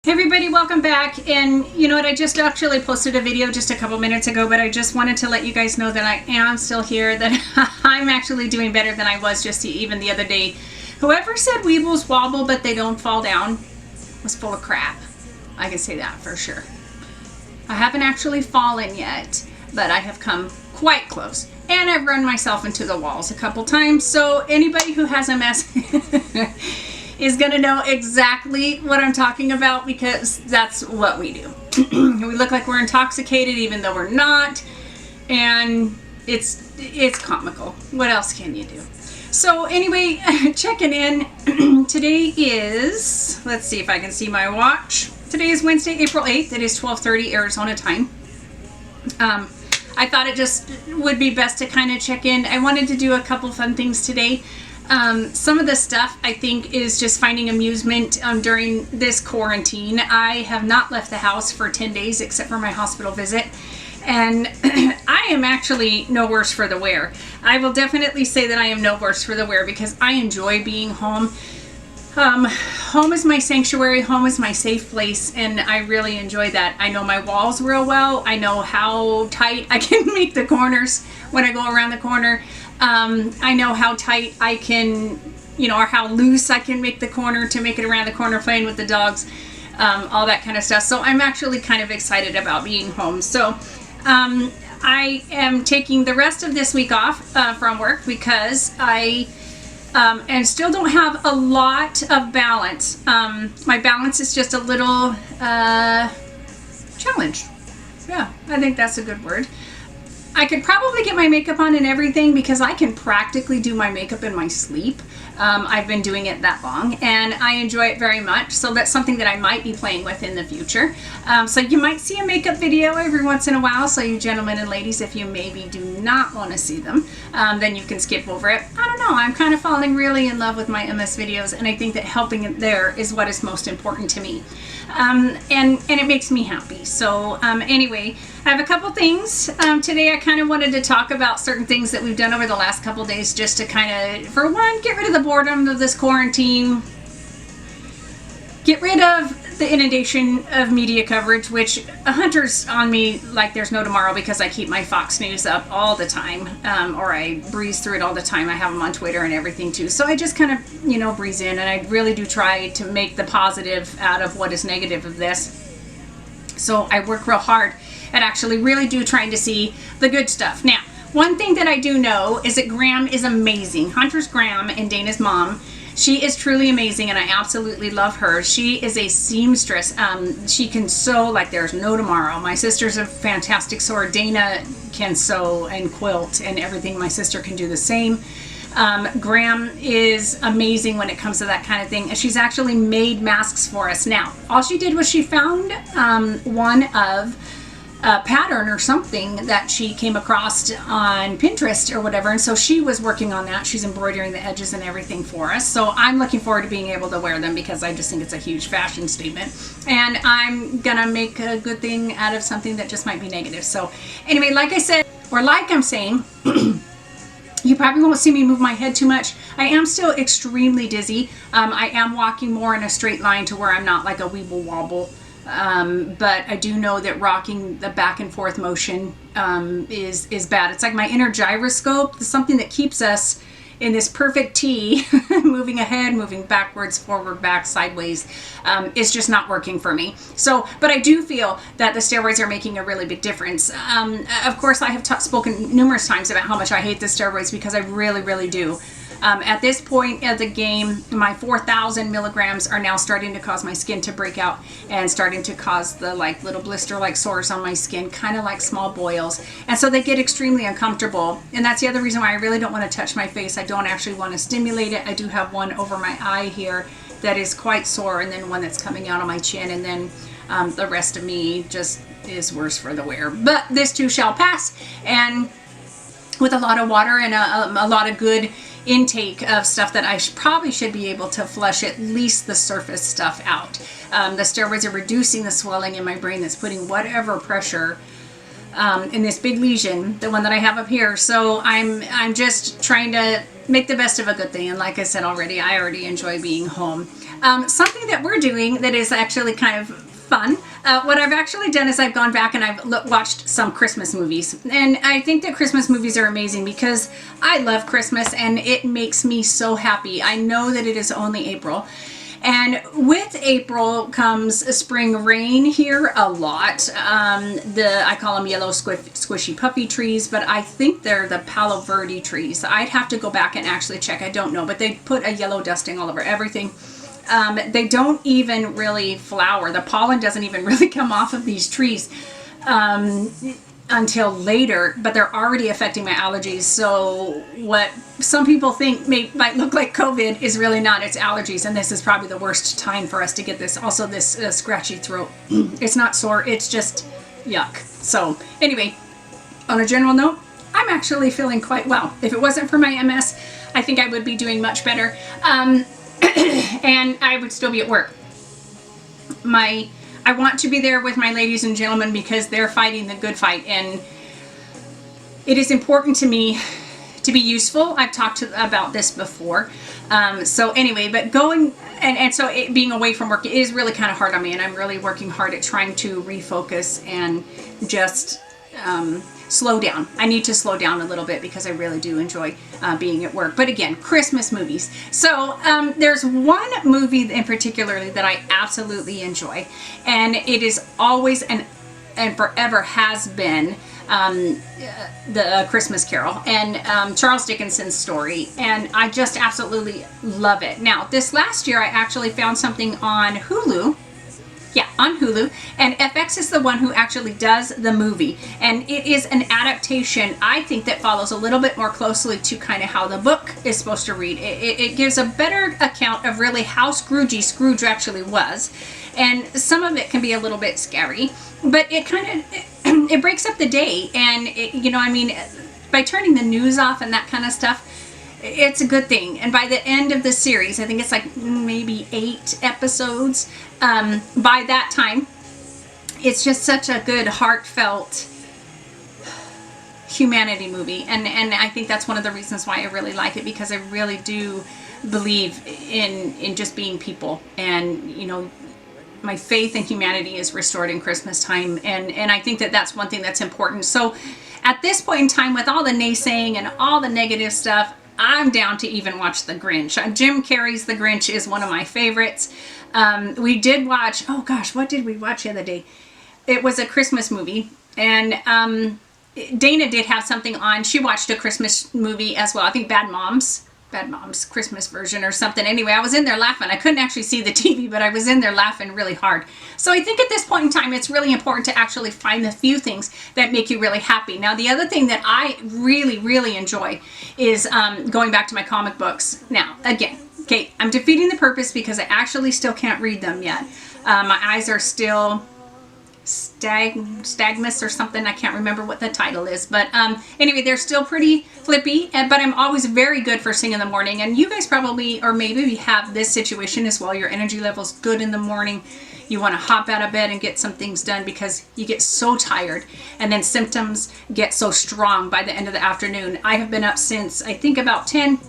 Hey everybody, welcome back. And you know what, I just actually posted a video just a couple minutes ago, but I just wanted to let you guys know that I am still here, that I'm actually doing better than I was just even the other day. Whoever said weebles wobble but they don't fall down was full of crap. I can say that for sure. I haven't actually fallen yet, but I have come quite close. And I've run myself into the walls a couple times, so anybody who has MS is going to know exactly what I'm talking about, because that's what we do. We look like we're intoxicated even though we're not, and it's comical. What else can you do? So anyway, checking in. Today is, let's see if I can see my watch. Today is Wednesday, April 8th. It is 12:30 Arizona time. I thought it just would be best to kind of check in. I wanted to do a couple fun things today. Some of the stuff I think is just finding amusement during this quarantine. I have not left the house for 10 days except for my hospital visit, and I am actually no worse for the wear. I will definitely say that I am no worse for the wear because I enjoy being home. Home is my sanctuary, home is my safe place, and I really enjoy that. I know my walls real well. I know how tight I can make the corners when I go around the corner. I know how tight I can, or how loose I can make the corner to make it around the corner playing with the dogs, all that kind of stuff. So I'm actually kind of excited about being home. So I am taking the rest of this week off from work because I and still don't have a lot of balance. My balance is just a little challenged. Yeah, I think that's a good word. I could probably get my makeup on and everything because I can practically do my makeup in my sleep. I've been doing it that long and I enjoy it very much. So that's something that I might be playing with in the future. So you might see a makeup video every once in a while. So you gentlemen and ladies, if you maybe do not want to see them, then you can skip over it. I don't know. I'm kind of falling really in love with my MS videos, and I think that helping it there is what is most important to me. And it makes me happy. So anyway, I have a couple things. Today I kind of wanted to talk about certain things that we've done over the last couple days just to kind of, for one, get rid of the boredom of this quarantine, get rid of the inundation of media coverage, which Hunter's on me like there's no tomorrow because I keep my Fox News up all the time, or I breeze through it all the time. I have them on Twitter and everything too. So I just kind of, breeze in, and I really do try to make the positive out of what is negative of this. So I work real hard at actually really do trying to see the good stuff. Now, one thing that I do know is that Graham is amazing. Hunter's Graham and Dana's mom. She is truly amazing, and I absolutely love her. She is a seamstress. She can sew like there's no tomorrow. My sister's a fantastic sewer. Dana can sew and quilt and everything. My sister can do the same. Graham is amazing when it comes to that kind of thing. And she's actually made masks for us. Now, all she did was she found one of a pattern or something that she came across on Pinterest or whatever, and so she was working on that. She's embroidering the edges and everything for us, so I'm looking forward to being able to wear them because I just think it's a huge fashion statement, and I'm gonna make a good thing out of something that just might be negative. So anyway, like I said, or like I'm saying, you probably won't see me move my head too much. I am still extremely dizzy. I am walking more in a straight line to where I'm not like a weeble wobble. But I do know that rocking the back and forth motion is bad. It's like my inner gyroscope, something that keeps us in this perfect T, moving ahead, moving backwards, forward, back, sideways, is just not working for me. So, but I do feel that the steroids are making a really big difference. Of course, I have spoken numerous times about how much I hate the steroids because I really, really do. At this point of the game, my 4,000 milligrams are now starting to cause my skin to break out and starting to cause the little blister-like sores on my skin, kind of like small boils. And so they get extremely uncomfortable. And that's the other reason why I really don't want to touch my face. I don't actually want to stimulate it. I do have one over my eye here that is quite sore, and then one that's coming out on my chin, and then the rest of me just is worse for the wear. But this too shall pass, and with a lot of water and a lot of good intake of stuff that I probably should be able to flush at least the surface stuff out. The steroids are reducing the swelling in my brain that's putting whatever pressure in this big lesion, the one that I have up here. So I'm just trying to make the best of a good thing. And like I said already, I already enjoy being home. Something that we're doing that is actually kind of fun. What I've actually done is I've gone back and I've watched some Christmas movies. And I think that Christmas movies are amazing because I love Christmas and it makes me so happy. I know that it is only April. And with April comes spring rain here a lot. I call them yellow squishy puffy trees, but I think they're the Palo Verde trees. I'd have to go back and actually check. I don't know, but they put a yellow dusting all over everything. They don't even really flower. The pollen doesn't even really come off of these trees until later, but they're already affecting my allergies. So what some people think might look like COVID is really not. It's allergies, and this is probably the worst time for us to get this. Also, this scratchy throat. It's not sore. It's just yuck. So anyway, on a general note, I'm actually feeling quite well. If it wasn't for my MS, I think I would be doing much better. And I would still be at work. I want to be there with my ladies and gentlemen because they're fighting the good fight, and it is important to me to be useful. I've talked about this before. So anyway, but going and so being away from work is really kind of hard on me, and I'm really working hard at trying to refocus and just slow down. I need to slow down a little bit because I really do enjoy being at work. But again, Christmas movies. So there's one movie in particular that I absolutely enjoy, and it is always and forever has been the Christmas Carol and Charles Dickens's story, and I just absolutely love it. Now, this last year I actually found something on Hulu. Yeah, on Hulu, and FX is the one who actually does the movie, and it is an adaptation, I think, that follows a little bit more closely to kind of how the book is supposed to read. It gives a better account of really how Scrooge actually was, and some of it can be a little bit scary, but it kind of it breaks up the day, and by turning the news off and that kind of stuff, it's a good thing. And by the end of the series, I think it's like maybe 8 episodes, by that time, it's just such a good, heartfelt humanity movie. And I think that's one of the reasons why I really like it, because I really do believe in just being people. And, my faith in humanity is restored in Christmas time. And I think that that's one thing that's important. So at this point in time, with all the naysaying and all the negative stuff, I'm down to even watch The Grinch. Jim Carrey's The Grinch is one of my favorites. We did watch, oh gosh, what did we watch the other day? It was a Christmas movie, and Dana did have something on. She watched a Christmas movie as well. I think Bad Moms Christmas version or something. Anyway, I was in there laughing. I couldn't actually see the TV, but I was in there laughing really hard. So I think at this point in time, it's really important to actually find the few things that make you really happy. Now, the other thing that I really, really enjoy is going back to my comic books. Now, again, okay, I'm defeating the purpose because I actually still can't read them yet. My eyes are still stagmus or something. I can't remember what the title is, but anyway, they're still pretty flippy, but I'm always very good first thing in the morning. And you guys probably, or maybe you have this situation as well. Your energy level's good in the morning. You want to hop out of bed and get some things done because you get so tired, and then symptoms get so strong by the end of the afternoon. I have been up since I think about 10.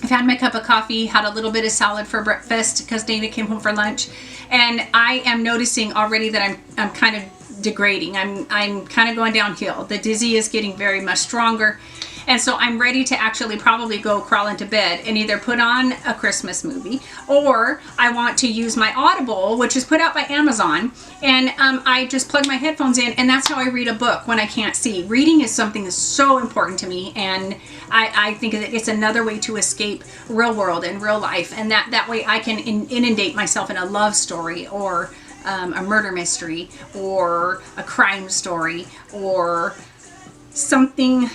I've had my cup of coffee, had a little bit of salad for breakfast because Dana came home for lunch, and I am noticing already that I'm kind of degrading. I'm kind of going downhill. The dizzy is getting very much stronger, and so I'm ready to actually probably go crawl into bed and either put on a Christmas movie, or I want to use my Audible, which is put out by Amazon, and I just plug my headphones in, and that's how I read a book when I can't see. Reading is something that's so important to me, and I think that it's another way to escape real world and real life, and that way I can inundate myself in a love story, or a murder mystery, or a crime story, or something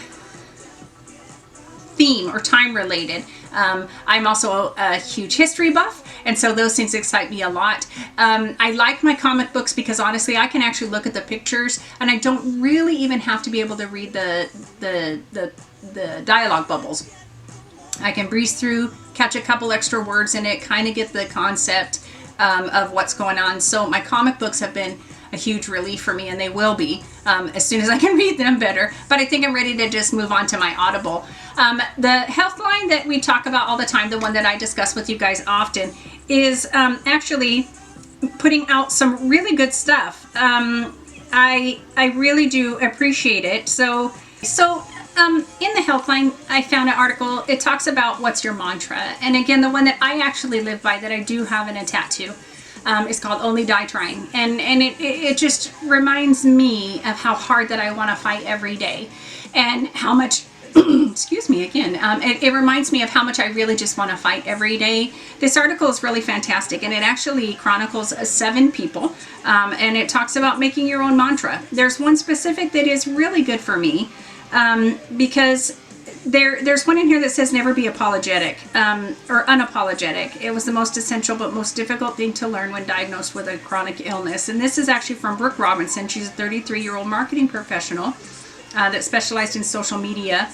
theme or time related. I'm also a huge history buff, and so those things excite me a lot. I like my comic books because honestly I can actually look at the pictures, and I don't really even have to be able to read the dialogue bubbles. I can breeze through, catch a couple extra words in it, kind of get the concept of what's going on. So my comic books have been a huge relief for me, and they will be as soon as I can read them better. But I think I'm ready to just move on to my Audible. The health line that we talk about all the time, the one that I discuss with you guys often, is actually putting out some really good stuff. I really do appreciate it. So in the Healthline, I found an article. It talks about what's your mantra, and again, the one that I actually live by, that I do have in a tattoo, is called "Only Die Trying," and it just reminds me of how hard that I want to fight every day, and how much. Excuse me again. It reminds me of how much I really just want to fight every day. This article is really fantastic, and it actually chronicles 7 people, and it talks about making your own mantra. There's one specific that is really good for me, because there's one in here that says never be apologetic, or unapologetic. It was the most essential but most difficult thing to learn when diagnosed with a chronic illness. And this is actually from Brooke Robinson. She's a 33-year-old marketing professional that specialized in social media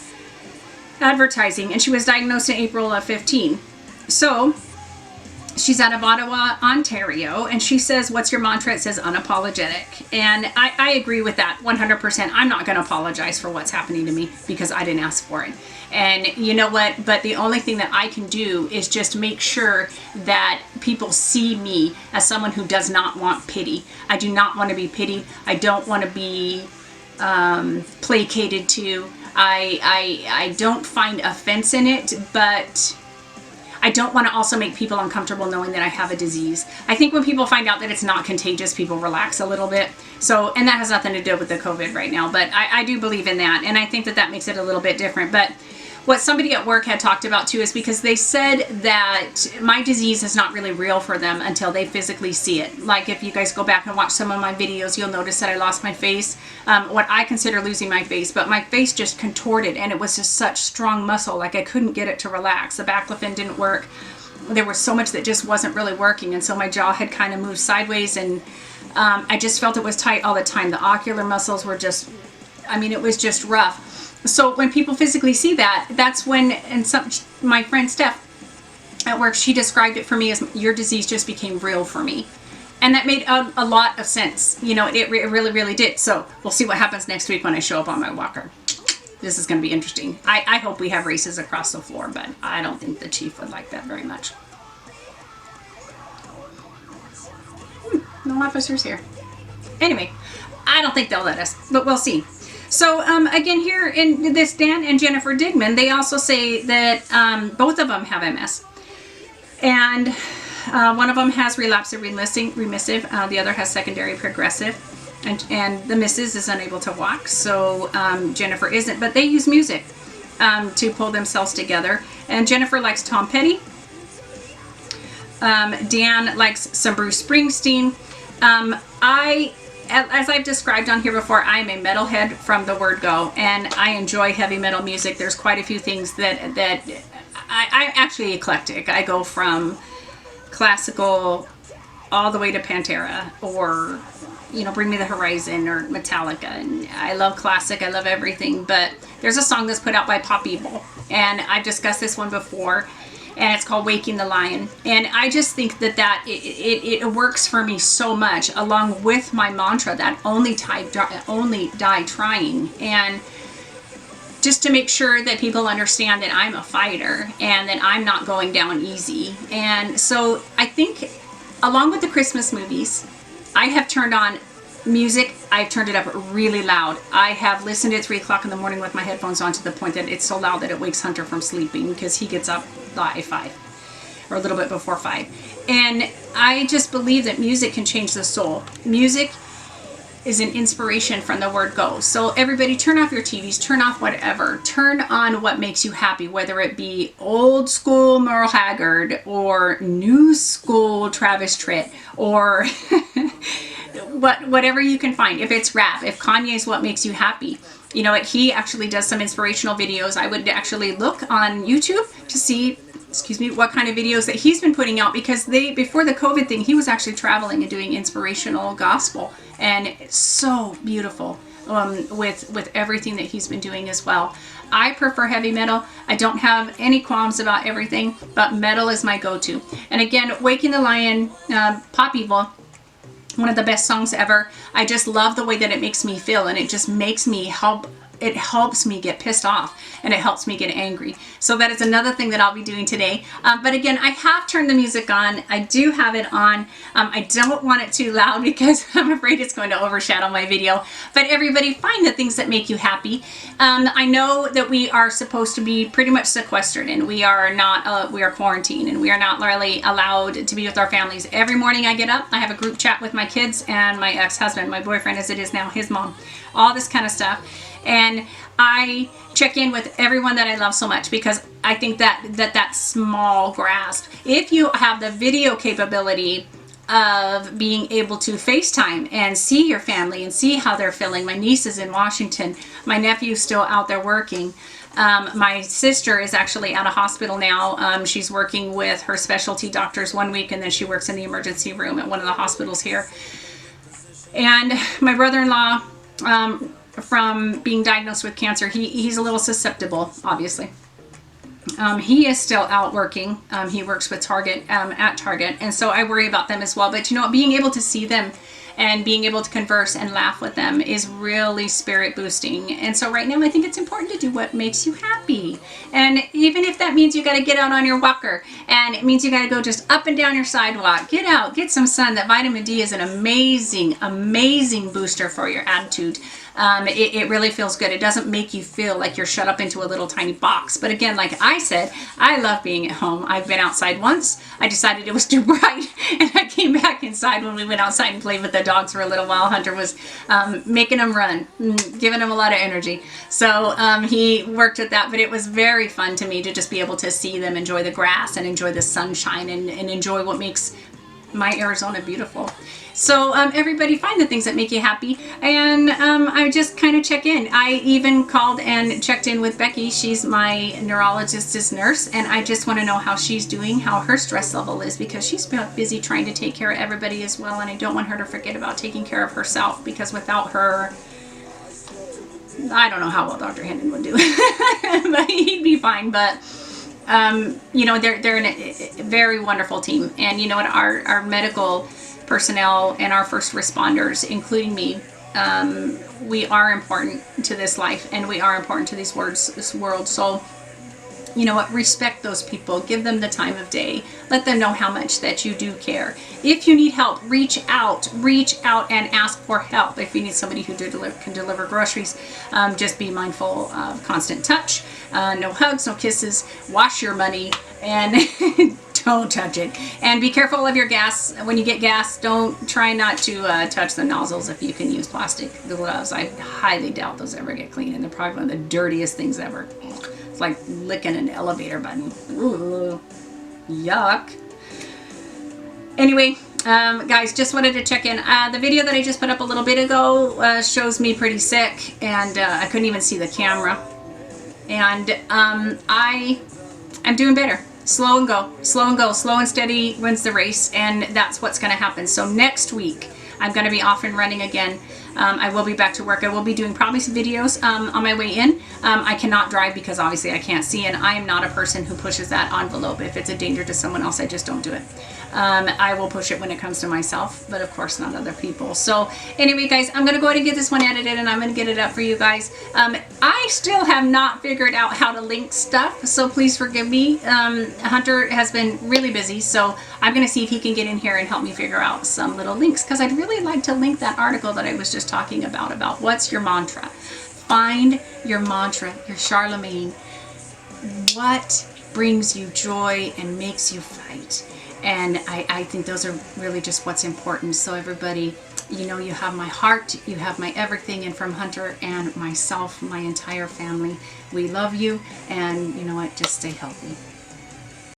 advertising, and she was diagnosed in April of 15. So she's out of Ottawa, Ontario, and she says, what's your mantra? It says unapologetic. And I agree with that 100%. I'm not going to apologize for what's happening to me because I didn't ask for it. And you know what? But the only thing that I can do is just make sure that people see me as someone who does not want pity. I do not want to be pitied. I don't want to be placated to. I don't find offense in it, but I don't want to also make people uncomfortable knowing that I have a disease. I think when people find out that it's not contagious, people relax a little bit. So, and that has nothing to do with the COVID right now, but I do believe in that. And I think that that makes it a little bit different. But what somebody at work had talked about too is because they said that my disease is not really real for them until they physically see it. Like if you guys go back and watch some of my videos, you'll notice that I lost my face, what I consider losing my face, but my face just contorted, and it was just such strong muscle, like I couldn't get it to relax. The baclofen didn't work. There was so much that just wasn't really working, and so my jaw had kind of moved sideways, and I just felt it was tight all the time. The ocular muscles were just, I mean, it was just rough. So when people physically see that, that's when, and my friend Steph at work, she described it for me as your disease just became real for me. And that made a lot of sense. You know, it really, really did. So we'll see what happens next week when I show up on my walker. This is going to be interesting. I hope we have races across the floor, but I don't think the chief would like that very much. No officers here. Anyway, I don't think they'll let us, but we'll see. So again, here in this Dan and Jennifer Digman, they also say that both of them have MS. And one of them has relapsive remissive, the other has secondary progressive. And the Mrs. is unable to walk, so Jennifer isn't. But they use music to pull themselves together. And Jennifer likes Tom Petty. Dan likes some Bruce Springsteen. As I've described on here before, I'm a metalhead from the word go, and I enjoy heavy metal music. There's quite a few things that I'm actually eclectic. I go from classical all the way to Pantera, or you know, Bring Me the Horizon, or Metallica. And I love classic. I love everything. But there's a song that's put out by Pop Evil, and I've discussed this one before. And it's called Waking the Lion. And I just think that it works for me so much, along with my mantra that only die trying. And just to make sure that people understand that I'm a fighter and that I'm not going down easy. And so I think, along with the Christmas movies, I have turned on music. I've turned it up really loud. I have listened at 3 o'clock in the morning with my headphones on, to the point that it's so loud that it wakes Hunter from sleeping, because he gets up by 5 or a little bit before 5. And I just believe that music can change the soul. Music is an inspiration from the word go. So everybody, turn off your TVs, turn off whatever, turn on what makes you happy, whether it be old school Merle Haggard or new school Travis Tritt, or whatever you can find. If it's rap, if Kanye's what makes you happy, you know, he actually does some inspirational videos. I would actually look on YouTube to see, what kind of videos that he's been putting out, because before the COVID thing, he was actually traveling and doing inspirational gospel, and it's so beautiful with everything that he's been doing as well. I prefer heavy metal. I don't have any qualms about everything, but metal is my go-to. And again, Waking the Lion, Pop Evil, one of the best songs ever. I just love the way that it makes me feel, and it just makes me help it helps me get pissed off and it helps me get angry. So that is another thing that I'll be doing today. But again, I have turned the music on. I do have it on. I don't want it too loud because I'm afraid it's going to overshadow my video. But everybody, find the things that make you happy. I know that we are supposed to be pretty much sequestered, and we are not, we are quarantined, and we are not really allowed to be with our families. Every morning I get up, I have a group chat with my kids and my ex-husband, my boyfriend as it is now, his mom, all this kind of stuff. And I check in with everyone that I love so much, because I think that small grasp, if you have the video capability of being able to FaceTime and see your family and see how they're feeling. My niece is in Washington. My nephew's still out there working. My sister is actually at a hospital now. She's working with her specialty doctors one week, and then she works in the emergency room at one of the hospitals here. And my brother-in-law, from being diagnosed with cancer, he's a little susceptible, obviously. He is still out working. He works with Target, at Target, and so I worry about them as well. But you know, being able to see them and being able to converse and laugh with them is really spirit boosting. And so right now I think it's important to do what makes you happy. And even if that means you got to get out on your walker, and it means you got to go just up and down your sidewalk, get out, get some sun. That vitamin D is an amazing, amazing booster for your attitude. It really feels good. It doesn't make you feel like you're shut up into a little tiny box. But again, like I said, I love being at home. I've been outside once. I decided it was too bright, and I came back inside when we went outside and played with the dogs for a little while. Hunter was making them run, giving them a lot of energy. So he worked with that, but it was very fun to me to just be able to see them enjoy the grass and enjoy the sunshine and enjoy what makes my Arizona beautiful. So everybody, find the things that make you happy, and I just kind of check in. I even called and checked in with Becky. She's my neurologist's nurse, and I just want to know how she's doing, how her stress level is, because she's busy trying to take care of everybody as well, and I don't want her to forget about taking care of herself, because without her, I don't know how well Dr. Hendon would do, but he'd be fine. But you know, they're a very wonderful team, and you know what, our medical personnel and our first responders, including me, we are important to this life, and we are important to this world. So you know what, respect those people, give them the time of day, let them know how much that you do care. If you need help, reach out and ask for help. If you need somebody who can deliver groceries, just be mindful of constant touch, no hugs, no kisses, wash your money, and don't touch it. And be careful of your gas. When you get gas, try not to touch the nozzles if you can use plastic gloves. I highly doubt those ever get clean, and they're probably one of the dirtiest things ever. It's like licking an elevator button. Ooh, yuck. Anyway, guys, just wanted to check in. The video that I just put up a little bit ago shows me pretty sick, and I couldn't even see the camera. And I'm doing better. Slow and go, slow and go, slow and steady wins the race, and that's what's going to happen. So next week, I'm going to be off and running again. I will be back to work. I will be doing probably some videos on my way in. I cannot drive because obviously I can't see, and I am not a person who pushes that envelope. If it's a danger to someone else, I just don't do it. I will push it when it comes to myself, but of course not other people. So anyway, guys, I'm going to go ahead and get this one edited, and I'm going to get it up for you guys. I still have not figured out how to link stuff, so please forgive me. Hunter has been really busy, so I'm going to see if he can get in here and help me figure out some little links, because I'd really like to link that article that I was just talking about what's your mantra. Find your mantra, your Charlemagne. What brings you joy and makes you fight? And I think those are really just what's important. So everybody, you know, you have my heart, you have my everything, and from Hunter and myself, my entire family, we love you, and you know what, just stay healthy.